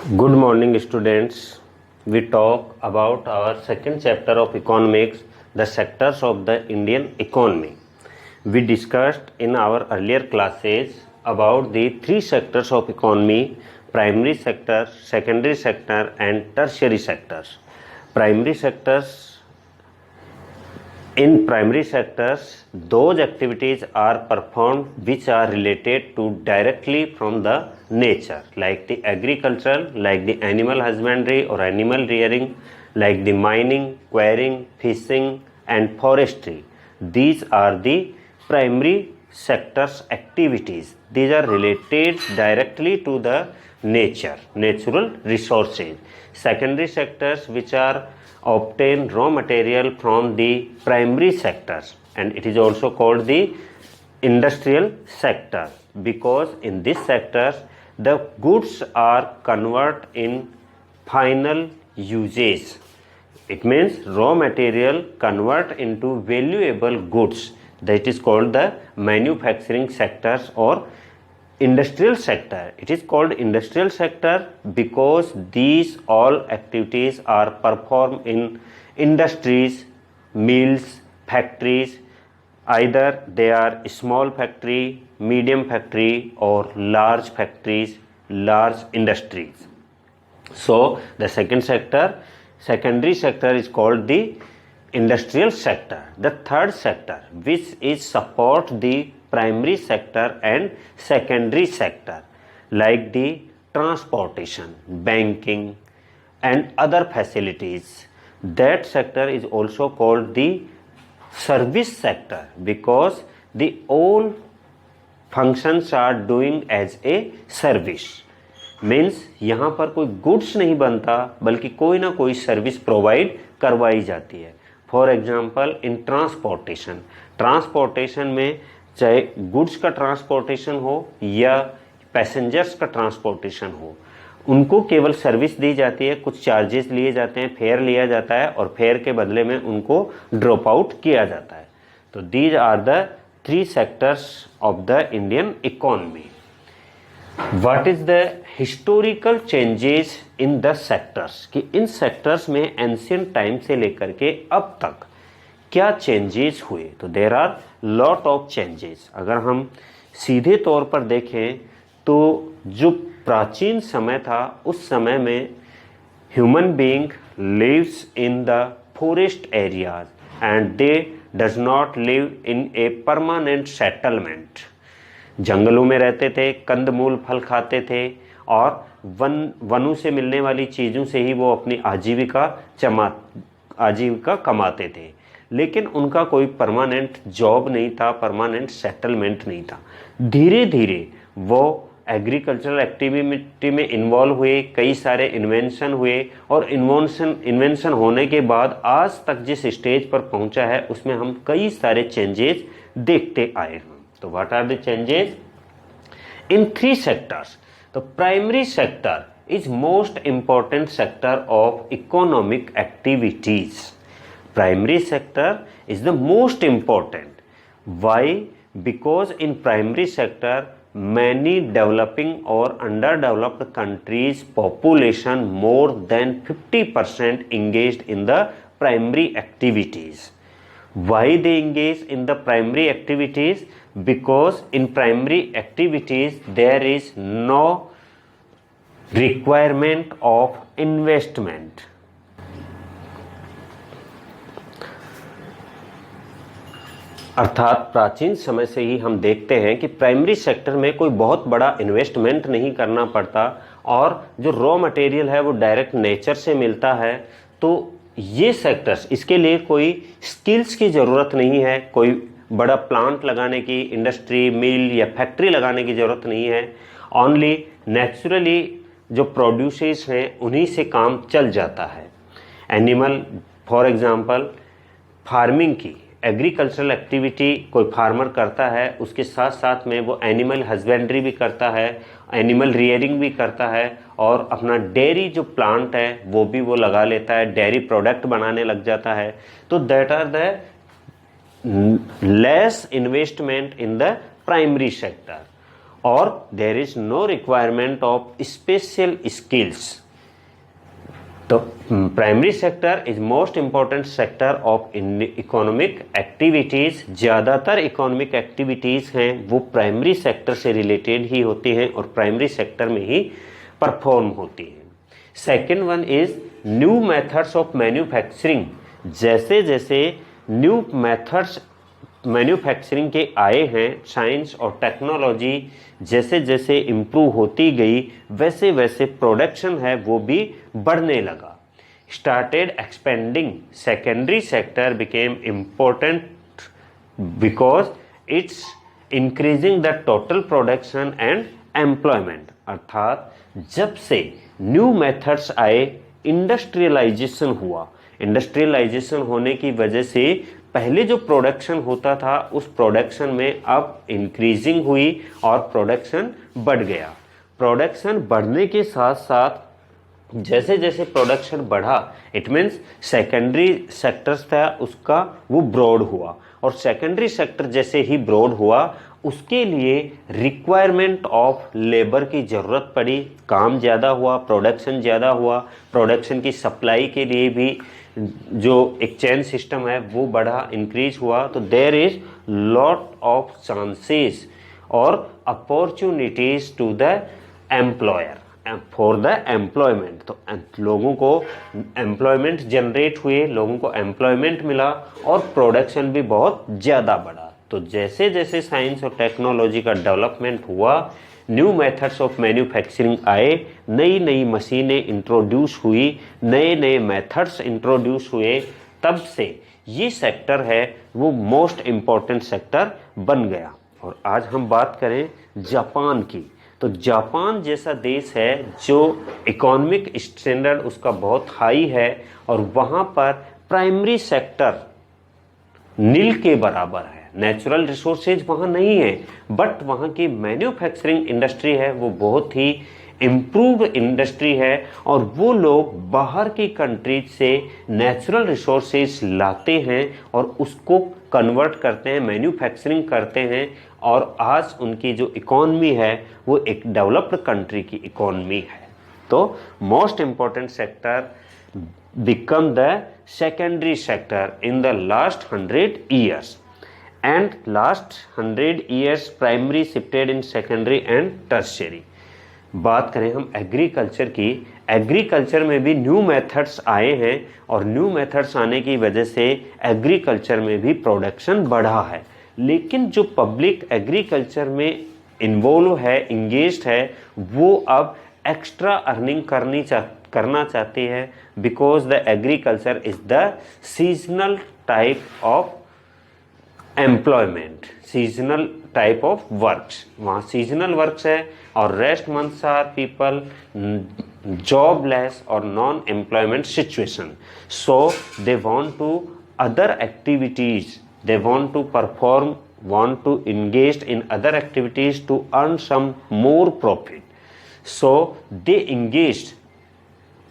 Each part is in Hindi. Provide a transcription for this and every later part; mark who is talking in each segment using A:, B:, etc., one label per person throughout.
A: Good morning, students. We talk about our second chapter of economics, the sectors of the Indian economy. We discussed in our earlier classes about the three sectors of economy: primary sector, secondary sector, and tertiary sectors. Primary sectors In primary sectors, those activities are performed which are related to directly from the nature, like the agricultural, like the animal husbandry or animal rearing, like the mining, quarrying, fishing, and forestry. These are the primary sectors activities. These are related directly to the nature, natural resources. Secondary sectors which are obtain raw material from the primary sectors, and it is also called the industrial sector, because in this sector the goods are converted in final usage. It means raw material convert into valuable goods. That is called the manufacturing sectors or industrial sector. It is called industrial sector because these all activities are performed in industries, mills, factories. Either they are small factory, medium factory, or large factories, large industries. So the secondary sector is called the industrial sector. The third sector, which is support the primary sector and secondary sector, like the transportation, banking, and other facilities. That sector is also called the service sector because the all functions are doing as a service. Means यहाँ पर कोई गुड्स नहीं बनता बल्कि कोई ना कोई सर्विस प्रोवाइड करवाई जाती है. फॉर एग्जाम्पल इन ट्रांसपोर्टेशन में चाहे गुड्स का ट्रांसपोर्टेशन हो या पैसेंजर्स का ट्रांसपोर्टेशन हो, उनको केवल सर्विस दी जाती है, कुछ चार्जेस लिए जाते हैं, फेयर लिया जाता है और फेयर के बदले में उनको ड्रॉप आउट किया जाता है. तो these are the three sectors of the Indian economy. What is the historical changes in the sectors, कि इन सेक्टर्स में एंशियंट टाइम से लेकर के अब तक क्या चेंजेस हुए. तो there are lot of changes. अगर हम सीधे तौर पर देखें तो जो प्राचीन समय था उस समय में human being lives in the forest areas and they does not live in a permanent settlement. जंगलों में रहते थे, कंदमूल फल खाते थे और वनों से मिलने वाली चीज़ों से ही वो अपनी आजीविका कमाते थे. लेकिन उनका कोई परमानेंट जॉब नहीं था, परमानेंट सेटलमेंट नहीं था. धीरे धीरे वो एग्रीकल्चरल एक्टिविटी में इन्वॉल्व हुए, कई सारे इन्वेंशन हुए और इन्वेंशन होने के बाद आज तक जिस स्टेज पर पहुंचा है उसमें हम कई सारे चेंजेस देखते आए हैं. तो what are the changes in three sectors. तो primary sector is most important sector of economic activities. Primary sector is the most important. Why? Because in primary sector many developing or underdeveloped countries population more than 50% engaged in the primary activities. Why they engage in the primary activities? Because in primary activities there is no requirement of investment. अर्थात प्राचीन समय से ही हम देखते हैं कि प्राइमरी सेक्टर में कोई बहुत बड़ा इन्वेस्टमेंट नहीं करना पड़ता और जो रॉ मटेरियल है वो डायरेक्ट नेचर से मिलता है. तो ये सेक्टर्स, इसके लिए कोई स्किल्स की ज़रूरत नहीं है, कोई बड़ा प्लांट लगाने की, इंडस्ट्री, मिल या फैक्ट्री लगाने की ज़रूरत नहीं है. ओनली नेचुरली जो प्रोड्यूसेस हैं उन्हीं से काम चल जाता है. एनिमल फॉर एग्जांपल फार्मिंग की एग्रीकल्चरल एक्टिविटी कोई फार्मर करता है, उसके साथ साथ में वो एनिमल हस्बेंड्री भी करता है, एनिमल रियरिंग भी करता है और अपना डेयरी जो प्लांट है वो भी वो लगा लेता है, डेयरी प्रोडक्ट बनाने लग जाता है. तो that are the less investment in the primary sector. or there is no requirement of special skills. तो primary sector is most important sector of economic activities. ज़्यादातर इकोनॉमिक एक्टिविटीज़ हैं वो प्राइमरी सेक्टर से रिलेटेड ही होती हैं और प्राइमरी सेक्टर में ही परफॉर्म होती हैं। Second one is new methods of manufacturing. जैसे जैसे न्यू मेथड्स मैन्युफैक्चरिंग के आए हैं, साइंस और टेक्नोलॉजी जैसे जैसे इम्प्रूव होती गई वैसे वैसे प्रोडक्शन है वो भी बढ़ने लगा। Started expanding, secondary sector became important because it's increasing the total production and employment. अर्थात जब से न्यू मेथड्स आए, इंडस्ट्रियलाइजेशन हुआ। इंडस्ट्रियलाइजेशन होने की वजह से पहले जो प्रोडक्शन होता था उस प्रोडक्शन में अब इंक्रीजिंग हुई और प्रोडक्शन बढ़ गया। प्रोडक्शन बढ़ने के साथ साथ जैसे जैसे प्रोडक्शन बढ़ा, इट मीन्स सेकेंडरी सेक्टर्स था उसका वो ब्रॉड हुआ, और सेकेंडरी सेक्टर जैसे ही ब्रॉड हुआ उसके लिए रिक्वायरमेंट ऑफ लेबर की ज़रूरत पड़ी। काम ज़्यादा हुआ, प्रोडक्शन ज़्यादा हुआ, प्रोडक्शन की सप्लाई के लिए भी जो एक चेन सिस्टम है वो बढ़ा, इंक्रीज हुआ। तो there is lot of chances और opportunities to the employer for the employment. तो लोगों को एम्प्लॉयमेंट जनरेट हुए, लोगों को एम्प्लॉयमेंट मिला और प्रोडक्शन भी बहुत ज़्यादा बढ़ा। तो जैसे जैसे साइंस और टेक्नोलॉजी का डेवलपमेंट हुआ, न्यू मेथड्स ऑफ मैन्युफैक्चरिंग आए, नई नई मशीनें इंट्रोड्यूस हुई, नए नए मेथड्स इंट्रोड्यूस हुए, तब से ये सेक्टर है वो मोस्ट इम्पॉर्टेंट सेक्टर बन गया। और आज हम बात करें जापान की, तो जापान जैसा देश है जो इकोनॉमिक स्टैंडर्ड उसका बहुत हाई है और वहाँ पर प्राइमरी सेक्टर नील के बराबर है। नेचुरल रिसोर्सेज वहाँ नहीं है, बट वहाँ की मैन्युफैक्चरिंग इंडस्ट्री है वो बहुत ही इम्प्रूव इंडस्ट्री है, और वो लोग बाहर की कंट्रीज से नेचुरल रिसोर्सेज लाते हैं और उसको कन्वर्ट करते हैं, मैन्युफैक्चरिंग करते हैं, और आज उनकी जो इकॉनमी है वो एक डेवलप्ड कंट्री की इकॉनमी है। तो most important sector become the secondary sector in the last 100 years, and last 100 years primary shifted in secondary and tertiary। बात करें हम एग्रीकल्चर की, एग्रीकल्चर में भी न्यू मेथड्स आए हैं और न्यू मेथड्स आने की वजह से एग्रीकल्चर में भी प्रोडक्शन बढ़ा है। लेकिन जो पब्लिक एग्रीकल्चर में इन्वॉल्व है, इंगेज्ड है, वो अब एक्स्ट्रा अर्निंग करना चाहती है, because the agriculture is the seasonal type of employment, seasonal type of works. वहाँ सीजनल वर्क्स है और rest months are people jobless और non employment situation, so they want to other activities, they want to perform, want to engage in other activities to earn some more profit, so they engaged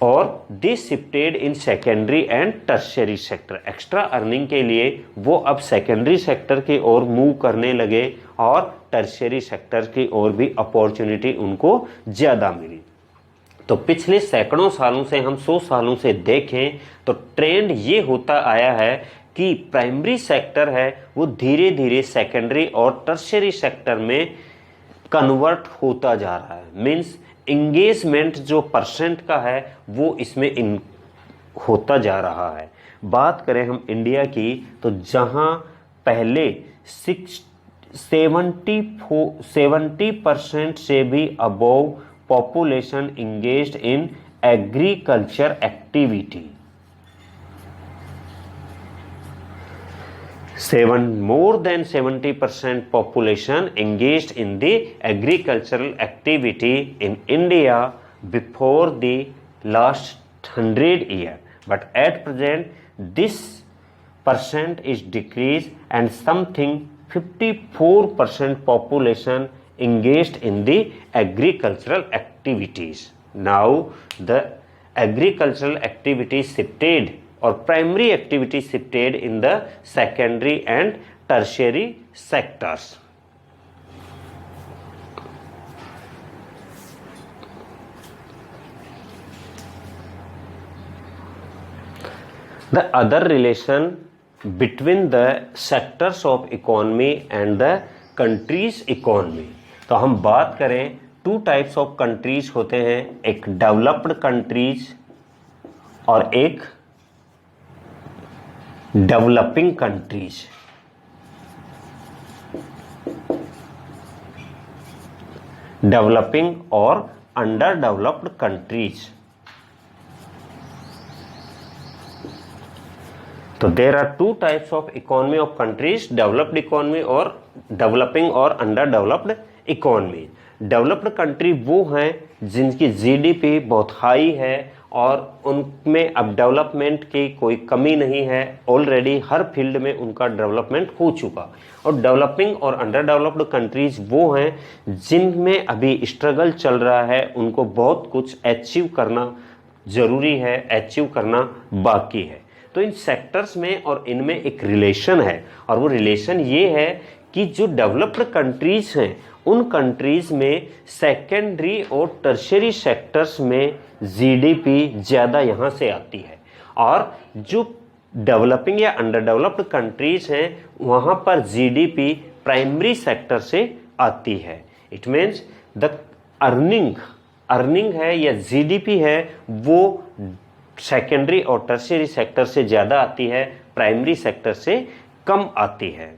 A: or they shifted in secondary and tertiary sector। Extra earning के लिए वो अब सेकेंडरी सेक्टर की ओर मूव करने लगे और टर्शियरी सेक्टर की ओर भी अपॉर्चुनिटी उनको ज़्यादा मिली। तो पिछले सैकड़ों सालों से, हम 100 सालों से देखें तो ट्रेंड ये होता आया है कि प्राइमरी सेक्टर है वो धीरे धीरे सेकेंडरी और टर्शियरी सेक्टर में कन्वर्ट होता जा रहा है। मीन्स इंगेजमेंट जो परसेंट का है वो इसमें होता जा रहा है। बात करें हम इंडिया की, तो जहां पहले 70% से भी above population engaged in agriculture activity, more than 70% population engaged in the agricultural activity in India before the last 100 years, but at present this percent is decreased and something 54% population engaged in the agricultural activities. Now the agricultural activities shifted or primary activity shifted in the secondary and tertiary sectors। The other relation between the sectors of economy and the countries economy. तो हम बात करें, टू टाइप्स ऑफ कंट्रीज होते हैं, एक डेवलप्ड कंट्रीज और एक डेवलपिंग कंट्रीज। डेवलपिंग और अंडर डेवलप्ड कंट्रीज। तो there are two types of economy of countries, developed economy और डेवलपिंग और under developed economy. Developed country वो हैं जिनकी जीडीपी बहुत हाई है और उनमें अब डेवलपमेंट की कोई कमी नहीं है, ऑलरेडी हर फील्ड में उनका डेवलपमेंट हो चुका। और डेवलपिंग और अंडर डेवलप्ड कंट्रीज वो हैं जिनमें अभी स्ट्रगल चल रहा है, उनको बहुत कुछ अचीव करना जरूरी है, अचीव करना बाकी है। तो इन सेक्टर्स में और इनमें एक रिलेशन है, और वो रिलेशन ये है कि जो डेवलप्ड कंट्रीज हैं उन कंट्रीज में सेकेंडरी और टर्शियरी सेक्टर्स में जीडीपी ज़्यादा यहाँ से आती है, और जो डेवलपिंग या अंडर डेवलप्ड कंट्रीज हैं वहाँ पर जीडीपी प्राइमरी सेक्टर से आती है। इट मीन्स द अर्निंग है या जीडीपी है वो सेकेंडरी और टर्शियरी सेक्टर से ज़्यादा आती है, प्राइमरी सेक्टर से कम आती है।